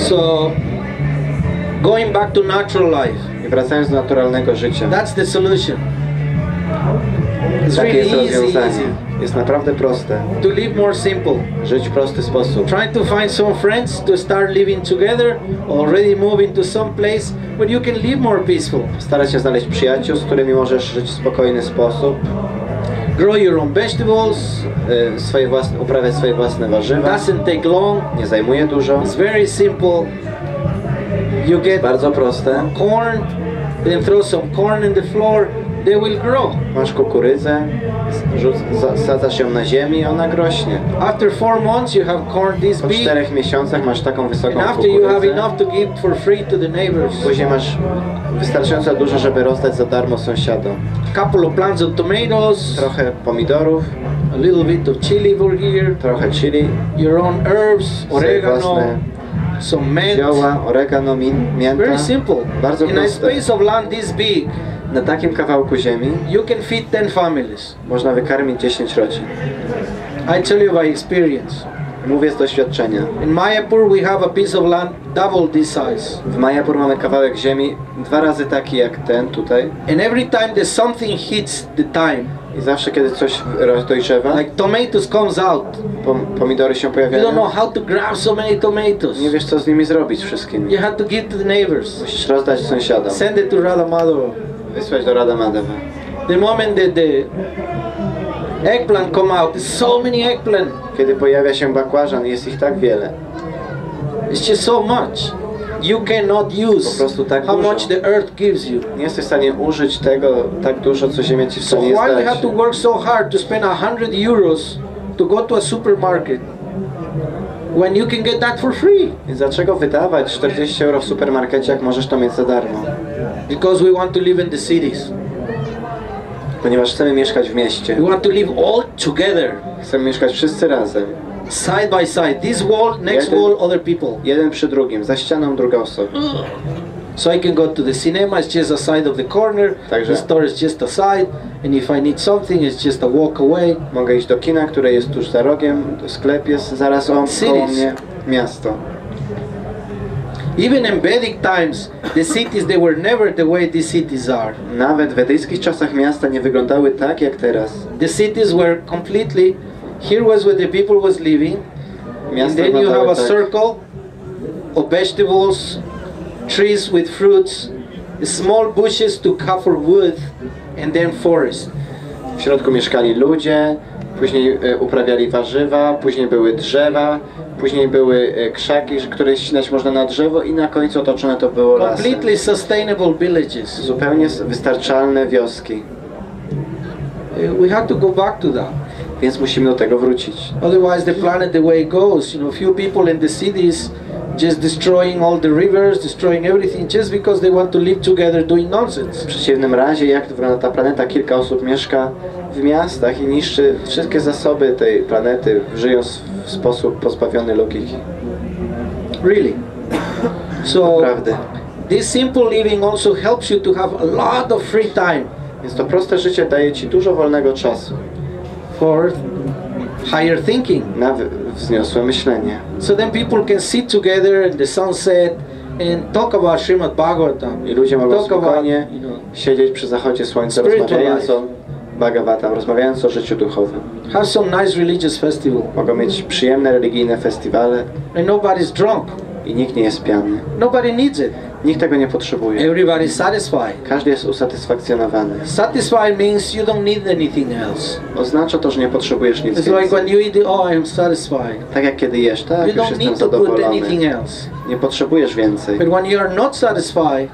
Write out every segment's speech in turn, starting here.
So, going back to natural life. I wracając do naturalnego życia. That's the solution. It's Takie jest really rozwiązanie. Jest naprawdę proste. To live more simple. Żyć w prosty sposób. Try to find some friends to start living together. Already move into some place where you can live more peaceful. Starać się znaleźć przyjaciół, z którymi możesz żyć w spokojny sposób. Grow your own vegetables. Uprawiać swoje własne warzywa. Doesn't take long. Nie zajmuje dużo. It's very simple. You get bardzo proste. Corn, then throw some corn in the floor. They will grow. Masz kukurydzę, sadzasz ją na ziemi i ona rośnie. After 4 months you have corn this big. Po 4 miesiącach masz taką wysoką and after kukurydzę. You have enough to give for free to the neighbors. Później masz wystarczająco dużo, żeby rozdać za darmo sąsiadom. Couple of plants of tomatoes. Trochę pomidorów. A little bit of chili over here. Trochę chili. Your own herbs, oregano. Some mint. Zioła, oregano, mięta. Very simple. Bardzo proste. In a space of land this big. Na takim kawałku ziemi you can feed 10 families. Można wykarmić 10 rodzin. I tell you by experience. Mówię z doświadczenia. In Mayapur we have a piece of land double this size. W Mayapur mamy kawałek ziemi 2 razy taki jak ten tutaj. And every time that something hits the time. I zawsze kiedy coś dojrzewa. Like tomatoes comes out. Pomidory się pojawiają. You don't know how to grab so many tomatoes. Nie wiesz co z nimi zrobić wszystkimi. You have to give to the neighbors. Musisz rozdać sąsiadom. Send it to Radha Madhava. Wysłać do Radha Madhava. The moment that the eggplant come out, there's so many eggplant. Kiedy pojawia się bakłażan, jest ich tak wiele. It's just so much. You cannot use po prostu tak how dużo. much the earth gives you. Nie jesteś w stanie użyć tego tak dużo, co ziemia ci w stanie So why dać. you have to work so hard to spend 100 euros to go to a supermarket when you can get that for free? Więc dlaczego wydawać 40 euro w supermarkecie, jak możesz to mieć za darmo? Because we want to live in the cities. Ponieważ chcemy mieszkać w mieście. We want to live all together. Chcemy mieszkać wszyscy razem. Side by side. This wall, next wall, other people. Jeden przy drugim, za ścianą druga osoba. So I can go to the cinema, it's just a side of the corner. Także the store is just a side. And if I need something, it's just a walk away. Mogę iść do kina, które jest tuż za rogiem. Sklep jest zaraz koło mnie. Miasto. Even in Vedic times, the cities they were never the way these cities are. Nawet w wedyjskich czasach miasta nie wyglądały tak jak teraz. The cities were completely. Here was where the people was living. And then you have a circle of vegetables, trees with fruits, small bushes to cover wood, and then forest. W środku mieszkali ludzie, później uprawiali warzywa, później były drzewa, później były krzaki, które ścinać można na drzewo i na końcu otoczone to było lasem. Completely sustainable villages. Zupełnie wystarczalne wioski. We have to go back to that. Więc musimy do tego wrócić. Otherwise the planet the way it goes, you know, few people in the cities just destroying all the rivers, destroying everything just because they want to live together doing nonsense. W przeciwnym razie, jak wygląda ta planeta, kilka osób mieszka w miastach i niszczy wszystkie zasoby tej planety, żyjąc w sposób pozbawiony logiki. Really. So, naprawdę. This simple living also helps you to have a lot of free time. Więc to proste życie daje ci dużo wolnego czasu. For higher thinking. Na wzniosłe myślenie. So then people can sit together in the sunset and talk about Srimad Bhagavatam. I ludzie mogą spokojnie siedzieć przy zachodzie słońca, rozmawiając o Bhagavatam, rozmawiając o życiu duchowym. Have some nice religious festival. Mogą mieć przyjemne religijne festiwale. And nobody's drunk. I nikt nie jest pijany. Nobody needs it. Nikt tego nie potrzebuje. Everybody is satisfied. Każdy jest usatysfakcjonowany. Satisfied means you don't need anything else. Oznacza to, że nie potrzebujesz nic It's więcej. like when you eat, oh, I'm satisfied. Tak jak kiedy jesz, tak, You już don't jestem need to put zadowolony. anything else. Nie potrzebujesz więcej. But when you are not satisfied,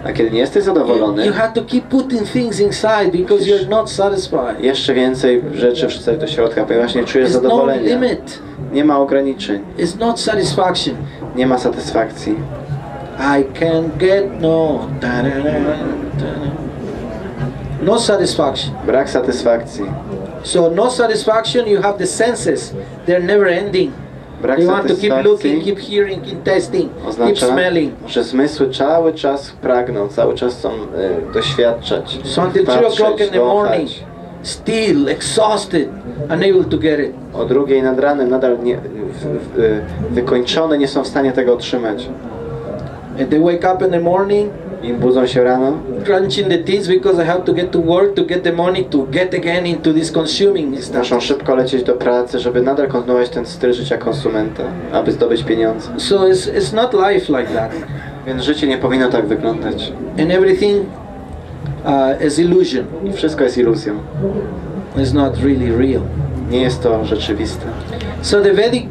a kiedy nie jesteś zadowolony, you have to keep putting things inside because you're not satisfied. Jeszcze więcej rzeczy wrzucać do środka, ponieważ nie czujesz zadowolenia. No limit. Nie ma ograniczeń. It's not satisfaction. Nie ma satysfakcji. I can get no satisfaction. Brak satysfakcji. So no satisfaction, you have the senses. They're never ending. Brak you want to keep looking, satysfakcji keep hearing, keep tasting, oznacza, keep smelling. że zmysły cały czas pragną, cały czas chcą doświadczać, So until 3 o'clock in the morning, still exhausted, unable to get it. O 2 nad ranem nadal wykończone, nie są w stanie tego otrzymać. And they wake up in the morning, I budzą się rano, crunching the teeth because I have to get to work to get the money to get again into this consuming stuff. muszą szybko lecieć do pracy, żeby nadal kontynuować ten styl życia konsumenta, aby zdobyć pieniądze. So it's not life like that. Więc życie nie powinno tak wyglądać. And everything is illusion. I wszystko jest iluzją. It's not really real. Nie jest to rzeczywiste. So the Vedic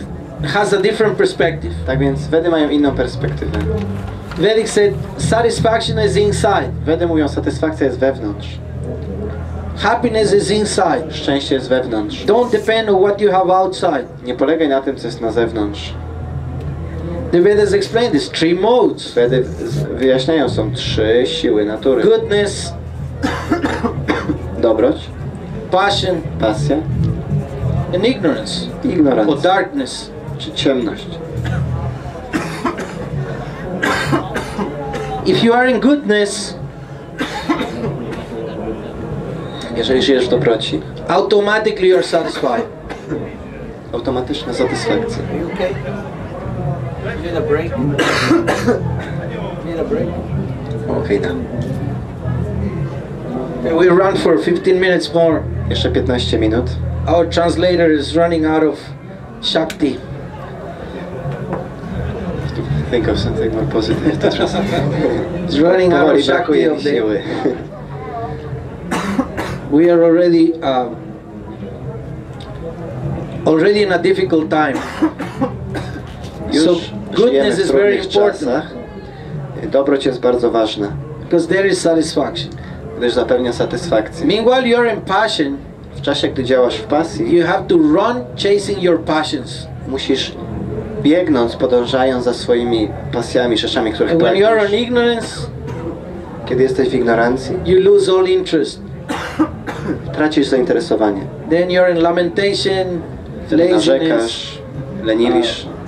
has a different perspective. Tak więc Wedy mają inną perspektywę. Vedic said satisfaction is inside. Wedy mówią, satysfakcja jest wewnątrz. Happiness is inside. Szczęście jest wewnątrz. Don't depend on what you have outside. Nie polegaj na tym, co jest na zewnątrz. The Vedas explain this 3 modes. Wedy wyjaśniają, są 3 siły natury. Goodness, Dobroć, passion, pasja and ignorance. i Or ignorancja, darkness. czy ciemność. If you are in goodness, Jeżeli żyjesz w dobroci, automatically you are satisfied. automatyczna satysfakcja. Are you okay? Need a break? Need a break? Okej, da. We run for 15 minutes more. Jeszcze 15 minut. Our translator is running out of Shakti. Think of something more positive to translate. He's running out Powoli of Shakti brakuje of mi the... siły. We are already in a difficult time. So Już żyjemy goodness w is very trudnych important czasach. Dobroć jest bardzo ważna, because there is satisfaction. gdyż zapewnia satysfakcję. Meanwhile, you're in passion. W czasie, gdy działasz w pasji, You have to run chasing your passions. musisz biegnąc, podążając za swoimi pasjami, rzeczami, których And when you're pragniesz. in ignorance, Kiedy jesteś w ignorancji, you lose all interest. tracisz zainteresowanie. Then you're in lamentation, Wtedy laziness, narzekasz,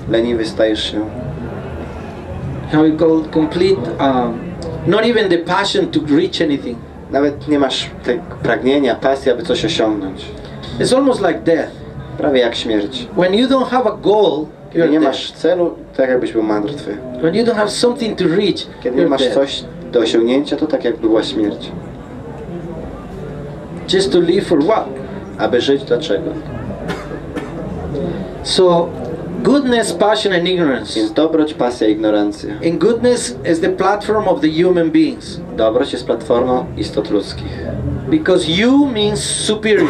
leniwy stajesz się. how we call complete, not even the passion to reach anything. Nawet nie masz tego pragnienia, pasji, aby coś osiągnąć. It's almost like death. Prawie jak śmierć. When you don't have a goal, Kiedy you're nie dead. masz celu, tak jakbyś był martwy. When you don't have something to reach, Kiedy nie you're masz dead. coś do osiągnięcia, to tak jakby była śmierć. Just to live for what? Aby żyć, dlaczego? So, goodness, passion, and ignorance. Więc dobroć, pasja, ignorancja. And goodness is the platform of the human beings. Dobroć jest platformą istot ludzkich. Because you means superior.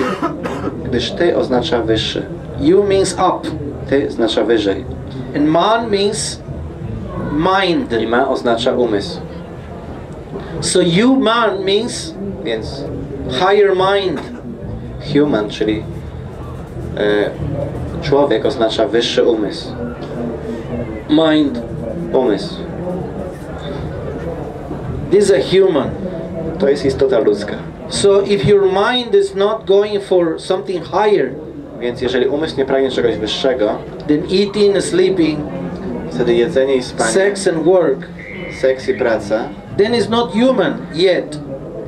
Gdyż ty oznacza wyższy. You means up. Ty oznacza wyżej. And man means mind. I ma oznacza umysł. So you man means Więc higher mind. human, czyli człowiek oznacza wyższy umysł. Mind. Umysł. This is a human. To jest istota ludzka. So if your mind is not going for something higher Więc jeżeli umysł nie pragnie czegoś wyższego, than eating and sleeping, wtedy jedzenie i spanie, sex and work, seks i praca then it's not human yet.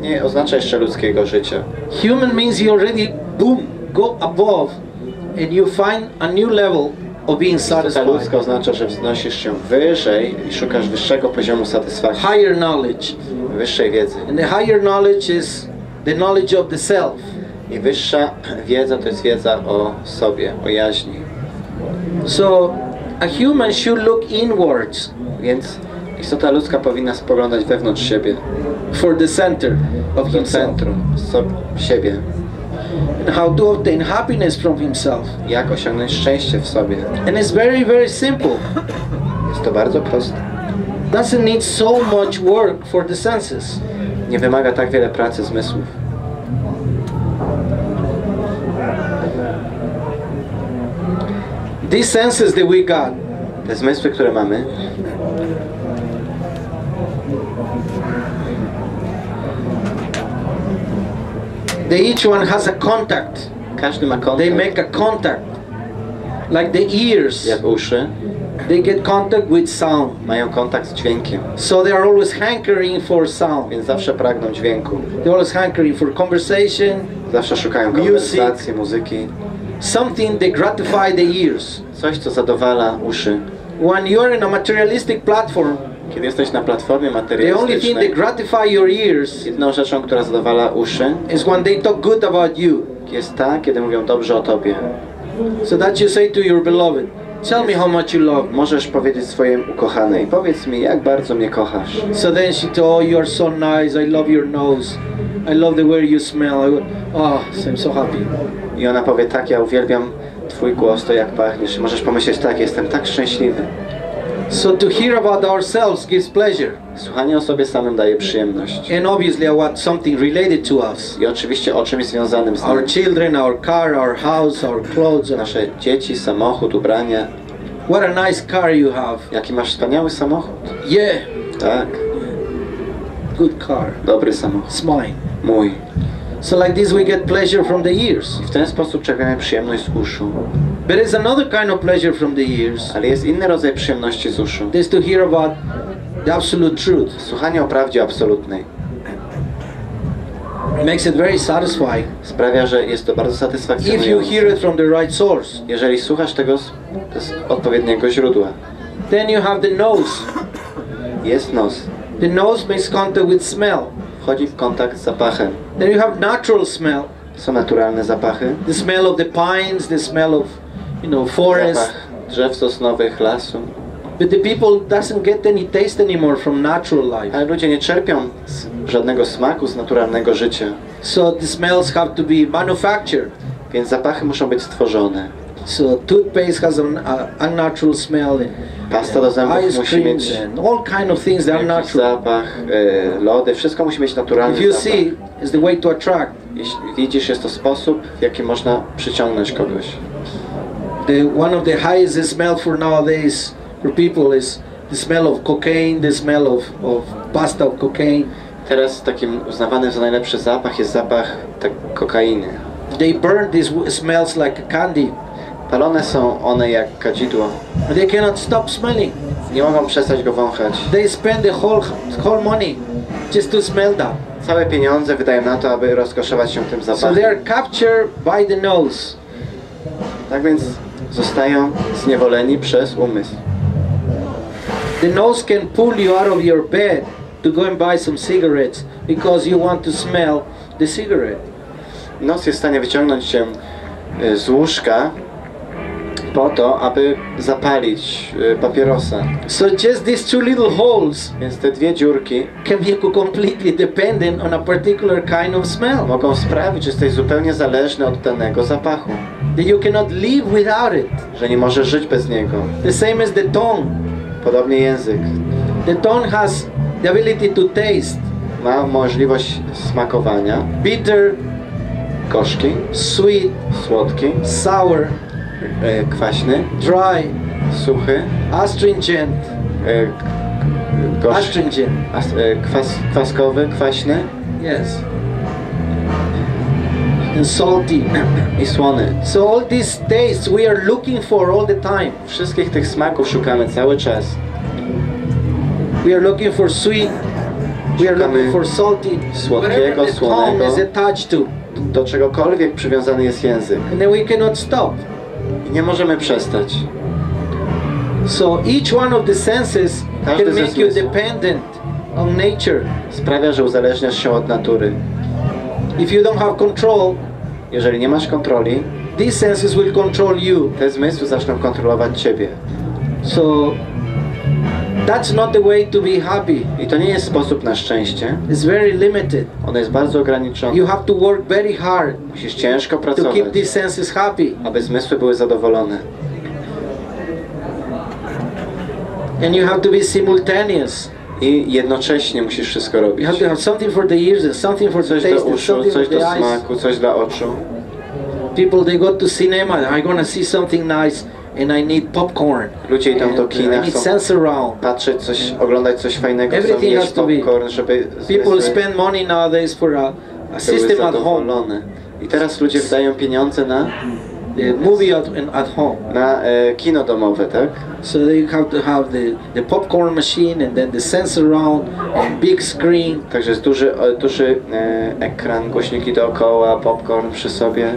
nie oznacza jeszcze ludzkiego życia. Human means you already, boom, go above and you find a new level of being Istota satisfied. ludzka oznacza, że wznosisz się wyżej i szukasz wyższego poziomu satysfakcji, Higher knowledge. wyższej wiedzy. And the higher knowledge is the knowledge of the self. I wyższa wiedza to jest wiedza o sobie, o jaźni. So a human should look inwards Więc istota ludzka powinna spoglądać wewnątrz siebie, for the center of do himself. centrum siebie. And how to obtain happiness from himself. Jak osiągnąć szczęście w sobie. And it's very, very simple. Jest to bardzo proste. Doesn't need so much work for the senses. Nie wymaga tak wiele pracy zmysłów. These senses that we got, Te zmysły, które mamy, each one has a contact. każdy ma They kontakt, make a contact. Like the ears jak uszy, They get contact with sound. Mają kontakt z dźwiękiem. So they are always hankering for sound. Więc zawsze pragną dźwięku. They're always hankering for conversation. Zawsze szukają konwersacji, muzyki. Something that gratify the ears. Coś, co zadowala uszy. When you are in a materialistic platform, kiedy jesteś na platformie the only materialistycznej, thing that gratify your ears jedyną rzeczą, która zadowala uszy, is when they talk good about you. jest ta, kiedy mówią dobrze o tobie. So that you say to your beloved, tell me how much you love me. Możesz powiedzieć swojej ukochanej, powiedz mi, jak bardzo mnie kochasz. So then she told, oh, you are so nice, I love your nose, I love the way you smell. Oh, I'm so happy. I ona powie, tak, ja uwielbiam twój głos, to jak pachniesz. Możesz pomyśleć, tak, jestem tak szczęśliwy. So to hear about ourselves gives pleasure. Słuchanie o sobie samym daje przyjemność. And obviously about something related to us. I oczywiście o czymś związanym z nami. Our children, our car, our house, our clothes. Nasze dzieci, samochód, ubrania. What a nice car you have. Jaki masz wspaniały samochód. Yeah. Tak. Good car. Dobry samochód. It's mine. Mój. So like this we get pleasure from the ears. I w ten sposób czerpiemy przyjemność z uszu. But there's another kind of pleasure from the ears. Ale jest inny rodzaj przyjemności z uszu. This to hear about the absolute truth. Słuchanie o prawdzie absolutnej. It makes it very satisfying. Sprawia, że jest to bardzo satysfakcjonujące. If you hear it from the right source. Jeżeli słuchasz tego z odpowiedniego źródła. Then you have the nose. Jest nos. The nose makes contact with smell. Wchodzi w kontakt z zapachem. Then you have natural smell. Są naturalne zapachy. The smell of the pines, the smell of, forest. Zapach drzew sosnowych, lasu. But the people doesn't get any taste anymore from natural life. Ale ludzie nie czerpią żadnego smaku z naturalnego życia. So the smells have to be manufactured. Więc zapachy muszą być stworzone. So toothpaste has an unnatural smell. Pasta do zębów musi mieć all kind of things that are natural. zapach, lody, wszystko musi mieć naturalny If you zapach. see, it's the way to attract. Jeśli widzisz, jest to sposób, w jaki można przyciągnąć kogoś. One of the highest smell for nowadays for people is the smell of cocaine, the smell of pasta of cocaine. Teraz takim uznawanym za najlepszy zapach jest zapach kokainy. They burn this smells like candy. Palone są one jak kadzidło. They cannot stop smelling. Nie mogą przestać go wąchać. They spend the whole money just to smell that. Całe pieniądze wydają na to, aby rozkoszować się tym zapachem. So they are captured by the nose. Tak więc zostają zniewoleni przez umysł. The nose can pull you out of your bed to go and buy some cigarettes because you want to smell the cigarette. Nos jest w stanie wyciągnąć cię z łóżka po to, aby zapalić papierosa. So just these two little holes, więc te dwie dziurki can make you completely dependent on a particular kind of smell. Mogą sprawić, że jesteś zupełnie zależny od danego zapachu. That you cannot live without it. Że nie możesz żyć bez niego. The same as the tongue. Podobnie język. The tongue has the ability to taste. Ma możliwość smakowania. Bitter, gorzki, sweet, słodki, sour, kwaśny, dry, suchy, astringent, astringent, kwaskowy, kwaśny, yes, and salty i słony. So all these tastes we are looking for all the time. Wszystkich tych smaków szukamy cały czas. We are looking for sweet. We are looking for salty. Słodkiego, słonego. Is attached to. Do czegokolwiek przywiązany jest język. And then we cannot stop. I nie możemy przestać. So each one of the senses can make you dependent on nature. Sprawia, że uzależniasz się od natury. If you don't have control, jeżeli nie masz kontroli, these senses will control you. Te zmysły zaczną kontrolować ciebie. So that's not the way to be happy. I to nie jest sposób na szczęście. It's very limited. Ono jest bardzo ograniczone. You have to work very hard. Musisz ciężko pracować, to keep these senses happy. Aby zmysły były zadowolone. And you have to be simultaneous. I jednocześnie musisz wszystko robić. You have to have something for the ears and something for the taste, coś do uszu, coś do smaku, coś dla oczu. People they go to cinema, I gonna see something nice and I need popcorn. Ludzie idą do kina, chcą patrzeć oglądać coś fajnego, chcą mieć popcorn, żeby people spend money nowadays for a system at home. I teraz ludzie wydają pieniądze na the movie at home. Na kino domowe, tak? So they have to have the popcorn machine and then the sensor round and big screen. Także jest duży ekran, głośniki dookoła, popcorn przy sobie.